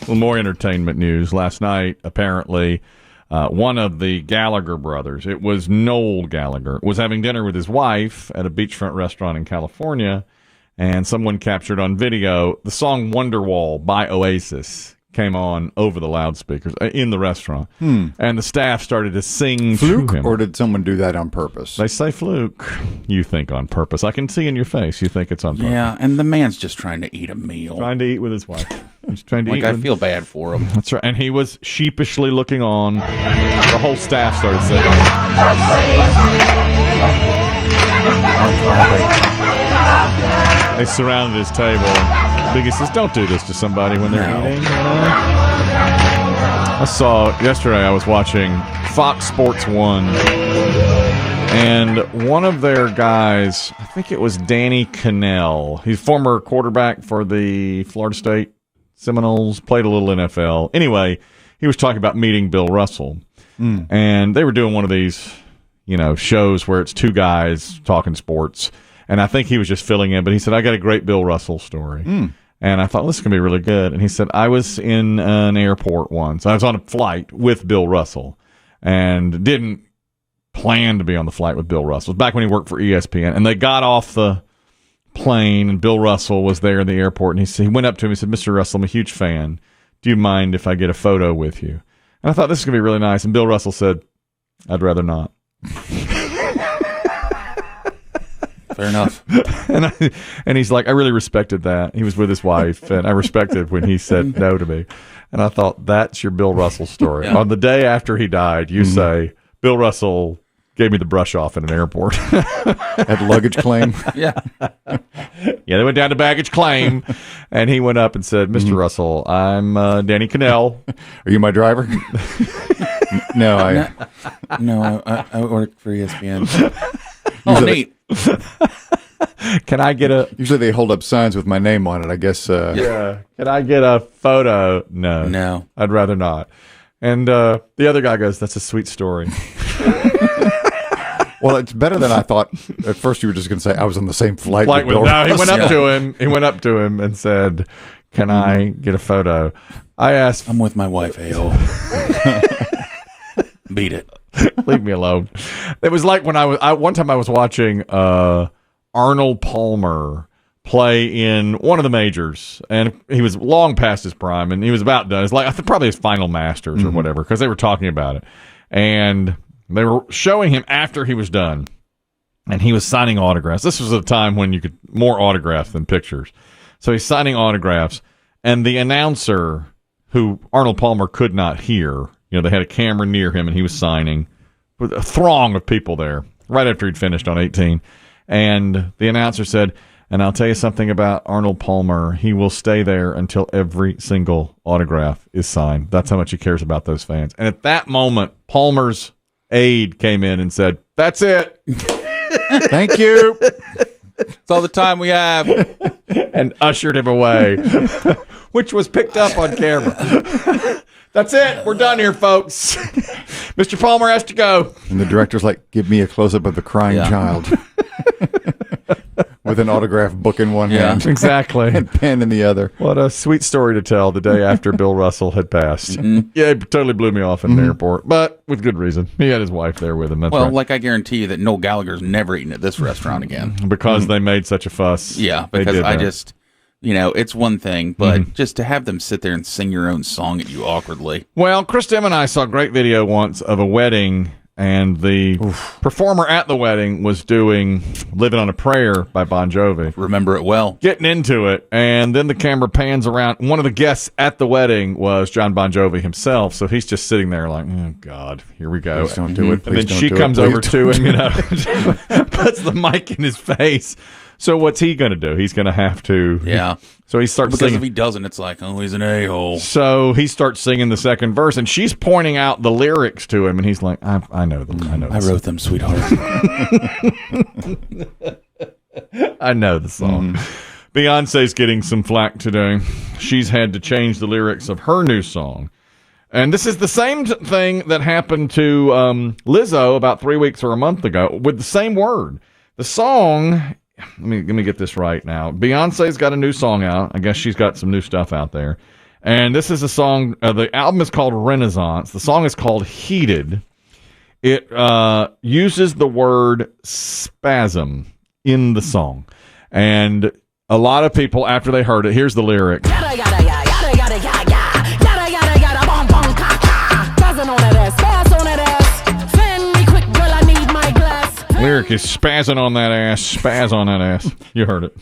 Well, more entertainment news. Last night, apparently, one of the Gallagher brothers, it was Noel Gallagher, was having dinner with his wife at a beachfront restaurant in California, and someone captured on video the song Wonderwall by Oasis came on over the loudspeakers in the restaurant. And the staff started to sing Fluke, to him. or did someone do that on purpose? They say fluke. You think on purpose. I can see in your face you think it's on purpose. Yeah, and the man's just trying to eat a meal. Trying to eat with his wife. He's trying to eat I with... feel bad for him. That's right. And he was sheepishly looking on. The whole staff started singing. They surrounded his table. Biggie says, don't do this to somebody when they're eating. You know? I saw yesterday, I was watching Fox Sports 1, and one of their guys, I think it was Danny Cannell, he's former quarterback for the Florida State Seminoles, played a little NFL. Anyway, he was talking about meeting Bill Russell, and they were doing one of these, shows where it's two guys talking sports, and I think he was just filling in, but he said, I got a great Bill Russell story. And I thought, this is going to be really good. And he said, I was in an airport once. I was on a flight with Bill Russell and didn't plan to be on the flight with Bill Russell. It was back when he worked for ESPN. And they got off the plane, and Bill Russell was there in the airport. And he went up to him and said, Mr. Russell, I'm a huge fan. Do you mind if I get a photo with you? And I thought, this is going to be really nice. And Bill Russell said, I'd rather not. Fair enough. And he's like, I really respected that. He was with his wife, and I respected when he said no to me. And I thought, that's your Bill Russell story. Yeah. On the day after he died, you say, Bill Russell gave me the brush off in an airport. At luggage claim? Yeah. Yeah, they went down to baggage claim, and he went up and said, Mr. Russell, I'm Danny Cannell. Are you my driver? No, I work for ESPN. Oh, neat. Can I get a... Usually they hold up signs with my name on it, I guess. Yeah. Can I get a photo? No. I'd rather not. And the other guy goes, that's a sweet story. Well, it's better than I thought. At first you were just going to say, I was on the same flight with Bill Russell. He went up to him. He went up to him and said, can I get a photo? I asked... I'm with my wife, A.O. Beat it. Leave me alone. It was like when one time I was watching Arnold Palmer play in one of the majors, and he was long past his prime, and he was about done. It's like probably his final Masters or whatever, because they were talking about it, and they were showing him after he was done, and he was signing autographs. This was a time when you could more autographs than pictures, so he's signing autographs, and the announcer, who Arnold Palmer could not hear. They had a camera near him, and he was signing with a throng of people there right after he'd finished on 18. And the announcer said, and I'll tell you something about Arnold Palmer. He will stay there until every single autograph is signed. That's how much he cares about those fans. And at that moment, Palmer's aide came in and said, that's it. Thank you. That's all the time we have. And ushered him away, which was picked up on camera. That's it. We're done here, folks. Mr. Palmer has to go. And the director's like, give me a close-up of the crying child. With an autograph book in one hand. Exactly. And pen in the other. What a sweet story to tell the day after Bill Russell had passed. Yeah, it totally blew me off in the airport, but with good reason. He had his wife there with him. That's right. Like I guarantee you that Noel Gallagher's never eaten at this restaurant again. Because they made such a fuss. Yeah, because I just... it's one thing, but just to have them sit there and sing your own song at you awkwardly. Well, Chris Demm and I saw a great video once of a wedding, and the performer at the wedding was doing Living on a Prayer by Bon Jovi. Remember it well. Getting into it, and then the camera pans around. One of the guests at the wedding was John Bon Jovi himself, so he's just sitting there like, oh, God, here we go. Please don't do it. And then she comes over to him, puts the mic in his face. So what's he going to do? He's going to have to... Yeah. So he starts singing. Because if he doesn't, it's like, oh, he's an a-hole. So he starts singing the second verse, and she's pointing out the lyrics to him, and he's like, I know them. I wrote them, sweetheart. I know the song. Beyonce's getting some flack today. She's had to change the lyrics of her new song. And this is the same thing that happened to Lizzo about 3 weeks or a month ago with the same word. The song... Let me get this right now. Beyonce's got a new song out. I guess she's got some new stuff out there. And this is a song, the album is called Renaissance. The song is called Heated. It uses the word spasm in the song. And a lot of people, after they heard it, here's the lyric. Yada yada yada yada yada yada yada yada yada bum bum ka ka. Doesn't on that ass, spaz on that ass. Send me quick, girl, I need my glass. Lyric is spazzing on that ass, spaz on that ass. You heard it.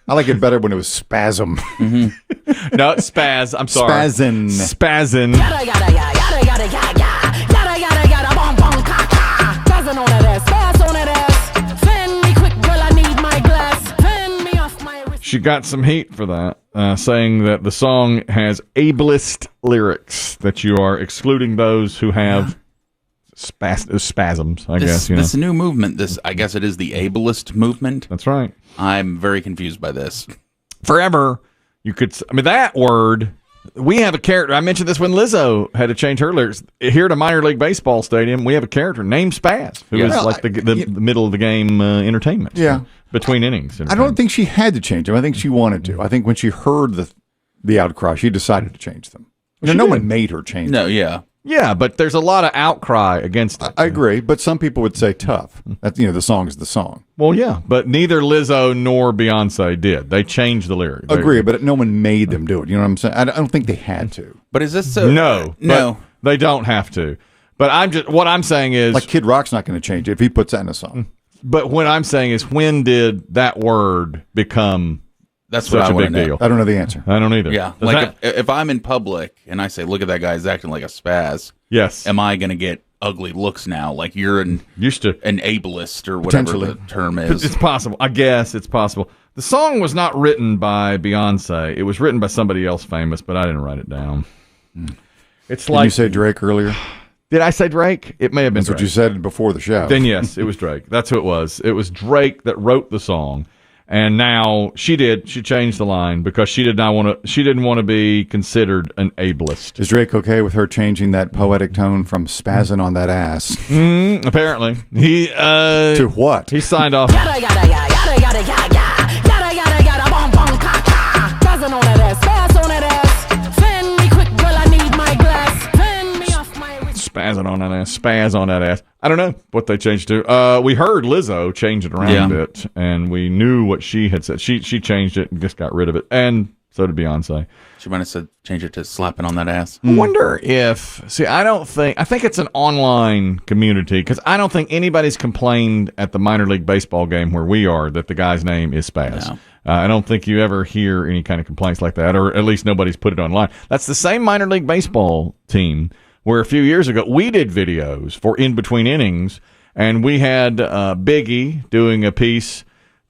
I like it better when it was spasm. No, it's spaz. I'm sorry. Spazzin'. Spazzin'. Yada yada yada yada yada yada yada yada yada bum bum ka ka. Doesn't on that ass, spaz on that ass. Send me quick, girl, I need my glass. Turn me off my wrist. She got some heat for that, saying that the song has ableist lyrics, that you are excluding those who have spasms, I guess. This new movement, I guess it is the ableist movement. That's right. I'm very confused by this. Forever, you could, that word, we have a character. I mentioned this when Lizzo had to change her lyrics. Here at a minor league baseball stadium, we have a character named Spaz, who is like the middle of the game entertainment. Yeah. Between innings. I don't think she had to change them. I think she wanted to. I think when she heard the outcry, she decided to change them. No one made her change them. No, yeah. Yeah, but there's a lot of outcry against it. I agree, but some people would say tough. That's, the song is the song. Well, yeah, but neither Lizzo nor Beyonce did. They changed the lyrics. Agree, but no one made them do it. You know what I'm saying? I don't think they had to. But is this so? No. They don't have to. But what I'm saying is, like Kid Rock's not going to change it if he puts that in a song. But what I'm saying is, when did that word become That's such what I a want big to know. deal? I don't know the answer. I don't either. Yeah, Does like that- if I'm in public and I say, "Look at that guy, he's acting like a spaz." yes, Am I going to get ugly looks now? Like you're used to. an ableist or whatever Potentially. the term is. It's possible. I guess it's possible. The song was not written by Beyonce. It was written by somebody else famous, but I didn't write it down. It's Did like, you say Drake earlier? did I say Drake? It may have been That's Drake. what you said before the show. Then yes, it was Drake. That's who it was. It was Drake that wrote the song, and now she changed the line because she didn't want to be considered an ableist. Is Drake okay with her changing that poetic tone from spazzing on that ass Apparently, he to what? he signed off. Yada yada yada yada yada yada yada yada yada bum bum ka ka. Doesn't on that ass, spaz on that ass. Send me quick, girl, I need my glass. Turn me off my wrist. Spazzing on that ass, spaz on that ass. I don't know what they changed to. We heard Lizzo change it around a bit, and we knew what she had said. She changed it and just got rid of it, and so did Beyonce. She might have said change it to slapping on that ass. I wonder if I think it's an online community because I don't think anybody's complained at the minor league baseball game where we are that the guy's name is Spaz. No. I don't think you ever hear any kind of complaints like that, or at least nobody's put it online. That's the same minor league baseball team where a few years ago we did videos for In Between Innings, and we had Biggie doing a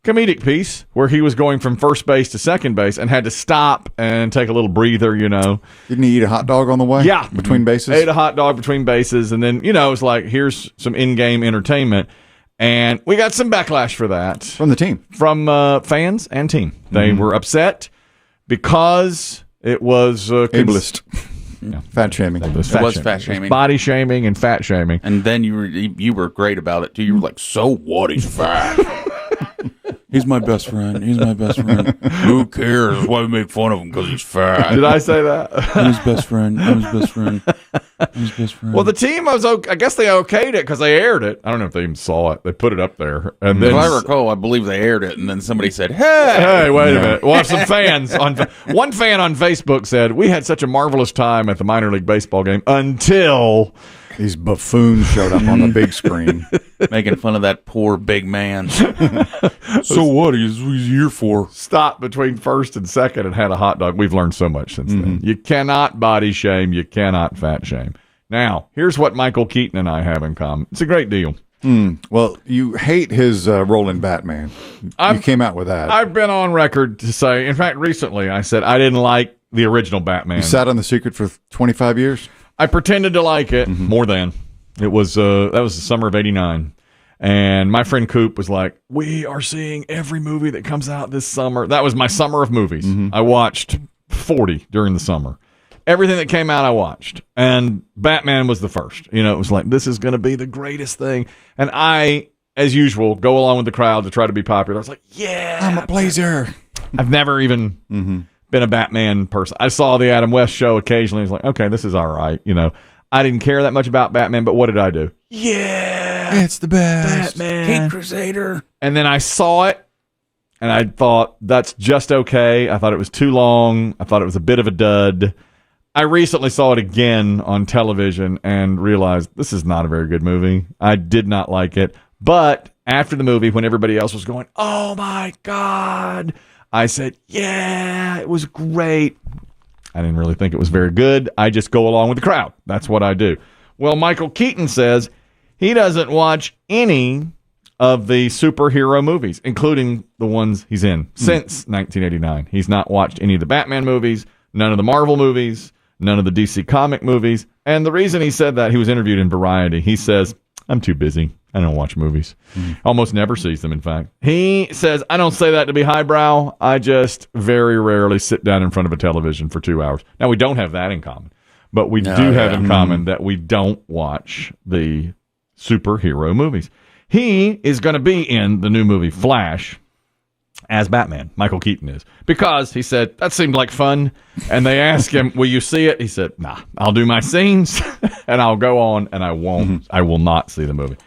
comedic piece where he was going from first base to second base and had to stop and take a little breather, Didn't he eat a hot dog on the way? Yeah. Between bases? Ate a hot dog between bases, and then, it's like, here's some in-game entertainment. And we got some backlash for that. From the team. From fans and team. They were upset because it was... Ableist. Fat shaming. It was fat shaming. Body shaming and fat shaming. And then you were great about it too. You were like, "So what? He's fat. He's my best friend. He's my best friend. Who cares? Why we make fun of him because he's fat? Did I say that? I'm his best friend. I'm his best friend. I'm his best friend." Well, the team was I guess they okayed it because they aired it. I don't know if they even saw it. They put it up there, and then If I recall, I believe they aired it, and then somebody said, "Hey, Hey, wait a minute. Well, some fans one fan on Facebook said, "We had such a marvelous time at the minor league baseball game until These buffoons showed up on the big screen. making fun of that poor big man." So what? He's here for? stopped between first and second and had a hot dog." We've learned so much since then. You cannot body shame. You cannot fat shame. Now, here's what Michael Keaton and I have in common. It's a great deal. Well, you hate his role in Batman. You came out with that. I've been on record to say, in fact, recently I said I didn't like the original Batman. You sat on The Secret for 25 years? I pretended to like it more than. It was that was the summer of '89. And my friend Coop was like, "We are seeing every movie that comes out this summer." That was my summer of movies. I watched 40 during the summer. Everything that came out, I watched. And Batman was the first. It was like, this is going to be the greatest thing. And I, as usual, go along with the crowd to try to be popular. I was like, yeah. I'm a blazer. I've never even been a Batman person. I saw the Adam West show occasionally. I was like, okay, this is all right. I didn't care that much about Batman, but what did I do? Yeah, it's the best. Batman. King Crusader. And then I saw it, and I thought, that's just okay. I thought it was too long. I thought it was a bit of a dud. I recently saw it again on television and realized this is not a very good movie. I did not like it. But after the movie, when everybody else was going, oh my God, I said, yeah, it was great. I didn't really think it was very good. I just go along with the crowd. That's what I do. Well, Michael Keaton says he doesn't watch any of the superhero movies, including the ones he's in since 1989. He's not watched any of the Batman movies, none of the Marvel movies, none of the DC comic movies. And the reason he said that, he was interviewed in Variety. He says, I'm too busy. I don't watch movies. Almost never sees them, in fact. He says, I don't say that to be highbrow. I just very rarely sit down in front of a television for 2 hours. Now, we don't have that in common, but we do have in common that we don't watch the superhero movies. He is going to be in the new movie Flash as Batman. Michael Keaton is. Because he said, that seemed like fun. And they asked him, will you see it? He said, nah, I'll do my scenes and I'll go on and I won't. I will not see the movie.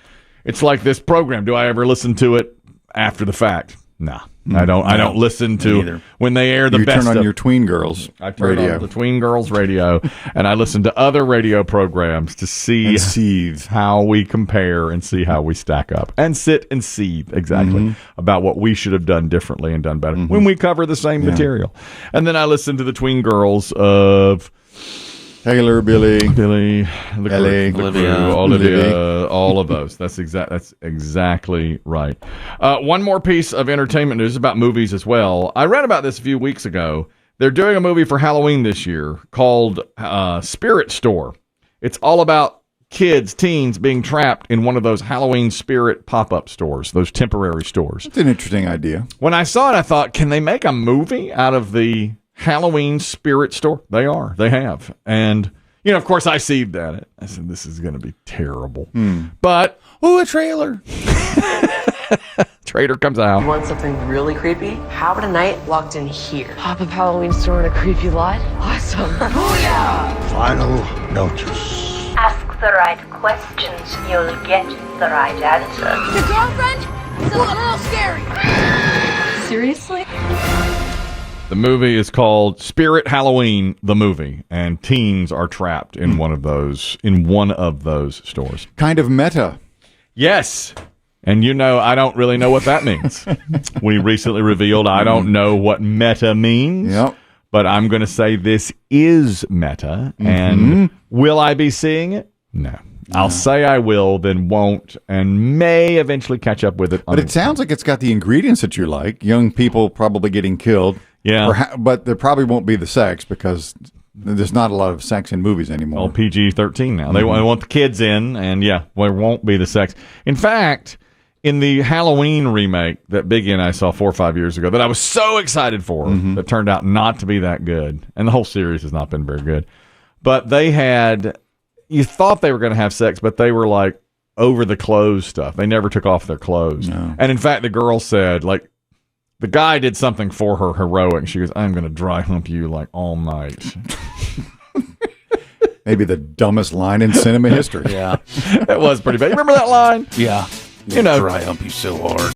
It's like this program. Do I ever listen to it after the fact? Nah. I don't listen to when they air the you best. You turn on of, your Tween Girls I turn radio. on the Tween Girls radio, and I listen to other radio programs to see how we compare and see how we stack up, and sit and seethe exactly about what we should have done differently and done better when we cover the same material. And then I listen to the Tween Girls of Taylor, Billy, the Ellie, crew, Olivia, all of those. That's exactly right. One more piece of entertainment news about movies as well. I read about this a few weeks ago. They're doing a movie for Halloween this year called Spirit Store. It's all about teens being trapped in one of those Halloween spirit pop-up stores, those temporary stores. It's an interesting idea. When I saw it, I thought, can they make a movie out of the Halloween spirit store? They are. They have. And, of course, I seethed at it. I said, this is going to be terrible. But, a trailer. Traitor comes out. You want something really creepy? How about a night locked in here? Pop-up Halloween store in a creepy lot? Awesome. Booyah! Final notice. Ask the right questions, you'll get the right answer. Your girlfriend? It's a little scary. Seriously? The movie is called Spirit Halloween, the movie, and teens are trapped in one of those stores. Kind of meta. Yes. And I don't really know what that means. We recently revealed I don't know what meta means. Yep. But I'm going to say this is meta. And will I be seeing it? No. I'll say I will, then won't, and may eventually catch up with it. But it sounds like it's got the ingredients that you like. Young people probably getting killed. Yeah. But there probably won't be the sex because there's not a lot of sex in movies anymore. All PG-13 now. They want the kids in, and there won't be the sex. In fact, in the Halloween remake that Biggie and I saw 4 or 5 years ago that I was so excited for, that turned out not to be that good, and the whole series has not been very good, but you thought they were going to have sex, but they were like over the clothes stuff. They never took off their clothes. No. And in fact, the girl said, the guy did something for her heroic. She goes, I'm going to dry hump you all night. Maybe the dumbest line in cinema history. Yeah. It was pretty bad. You remember that line? Yeah. Dry hump you so hard.